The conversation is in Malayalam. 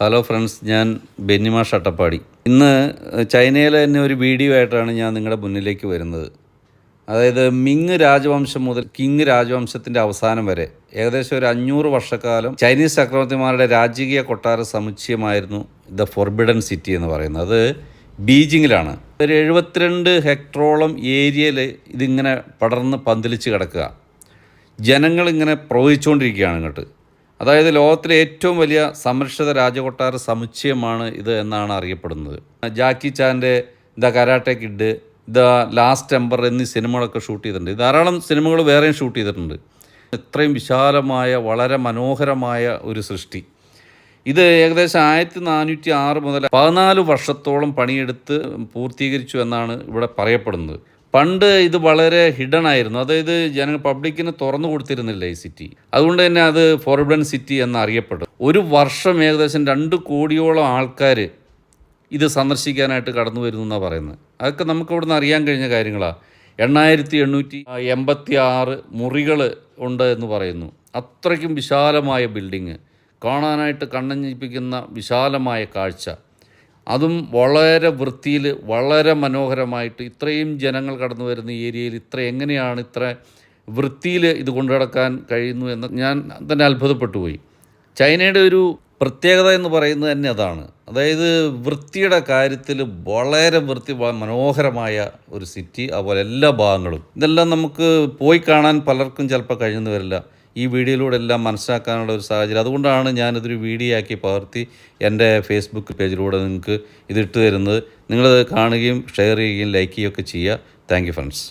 ഹലോ ഫ്രണ്ട്സ്, ഞാൻ ബെന്നിമാഷ് അട്ടപ്പാടി. ഇന്ന് ചൈനയിലെ തന്നെ ഒരു വീഡിയോ ആയിട്ടാണ് ഞാൻ നിങ്ങളുടെ മുന്നിലേക്ക് വരുന്നത്. അതായത് മിങ് രാജവംശം മുതൽ കിങ് രാജവംശത്തിൻ്റെ അവസാനം വരെ ഏകദേശം ഒരു 500 വർഷക്കാലം ചൈനീസ് ചക്രവർത്തിമാരുടെ രാജകീയ കൊട്ടാര സമുച്ചയമായിരുന്നു ദ ഫോർബിഡൻ സിറ്റി എന്ന് പറയുന്നത്. അത് ബീജിങ്ങിലാണ്. ഒരു 72 ഹെക്ടറോളം ഏരിയയിൽ ഇതിങ്ങനെ പടർന്ന് പന്തലിച്ച് കിടക്കുക. ജനങ്ങളിങ്ങനെ പ്രവഹിച്ചുകൊണ്ടിരിക്കുകയാണ് ഇങ്ങോട്ട്. അതായത് ലോകത്തിലെ ഏറ്റവും വലിയ സംരക്ഷിത രാജകൊട്ടാര സമുച്ചയമാണ് ഇത് എന്നാണ് അറിയപ്പെടുന്നത്. ജാക്കി ചാൻ്റെ the karate kid, the last emperor എന്നീ സിനിമകളൊക്കെ ഷൂട്ട് ചെയ്തിട്ടുണ്ട്. ധാരാളം സിനിമകൾ വേറെയും ഷൂട്ട് ചെയ്തിട്ടുണ്ട്. ഇത്രയും വിശാലമായ വളരെ മനോഹരമായ ഒരു സൃഷ്ടി. ഇത് ഏകദേശം 1406 മുതൽ 14 വർഷത്തോളം പണിയെടുത്ത് പൂർത്തീകരിച്ചു എന്നാണ് ഇവിടെ പറയപ്പെടുന്നത്. പണ്ട് ഇത് വളരെ ഹിഡൻ ആയിരുന്നു. അതായത് പബ്ലിക്കിന് തുറന്നു കൊടുത്തിരുന്നില്ല ഈ സിറ്റി. അതുകൊണ്ട് തന്നെ അത് ഫോർബിഡൻ സിറ്റി എന്നറിയപ്പെടും. ഒരു വർഷം ഏകദേശം 2 കോടിയോളം ആൾക്കാർ ഇത് സന്ദർശിക്കാനായിട്ട് കടന്നു വരുന്നു എന്നാണ് പറയുന്നത്. അതൊക്കെ നമുക്ക് ഇവിടുന്ന് അറിയാൻ കഴിഞ്ഞ കാര്യങ്ങളാണ്. 8886 മുറികൾ ഉണ്ട് എന്ന് പറയുന്നു. അത്രയ്ക്കും വിശാലമായ ബിൽഡിങ്, കാണാനായിട്ട് കണ്ണഞ്ചിപ്പിക്കുന്ന വിശാലമായ കാഴ്ച, അതും വളരെ വൃത്തിയിൽ വളരെ മനോഹരമായിട്ട്. ഇത്രയും ജനങ്ങൾ കടന്നു വരുന്ന ഏരിയയിൽ എങ്ങനെയാണ് ഇത്ര വൃത്തിയിൽ ഇത് കൊണ്ടു നടക്കാൻ കഴിയുന്നു എന്ന് ഞാൻ തന്നെ അത്ഭുതപ്പെട്ടു പോയി. ചൈനയുടെ ഒരു പ്രത്യേകത എന്ന് പറയുന്നത് തന്നെ അതാണ്. അതായത് വൃത്തിയുടെ കാര്യത്തിൽ വളരെ മനോഹരമായ ഒരു സിറ്റി, അതുപോലെ എല്ലാ ഭാഗങ്ങളും. ഇതെല്ലാം നമുക്ക് പോയി കാണാൻ പലർക്കും ചിലപ്പോൾ കഴിയുന്നു വരില്ല. ഈ വീഡിയോയിലൂടെ എല്ലാം മനസ്സിലാക്കാനുള്ള ഒരു സാഹചര്യം. അതുകൊണ്ടാണ് ഞാനിതൊരു വീഡിയോ ആക്കി പകർത്തി എൻ്റെ ഫേസ്ബുക്ക് പേജിലൂടെ നിങ്ങൾക്ക് ഇതിട്ട് തരുന്നത്. നിങ്ങളത് കാണുകയും ഷെയർ ചെയ്യുകയും ലൈക്ക് ചെയ്യുകയൊക്കെ ചെയ്യുക. Thank you friends.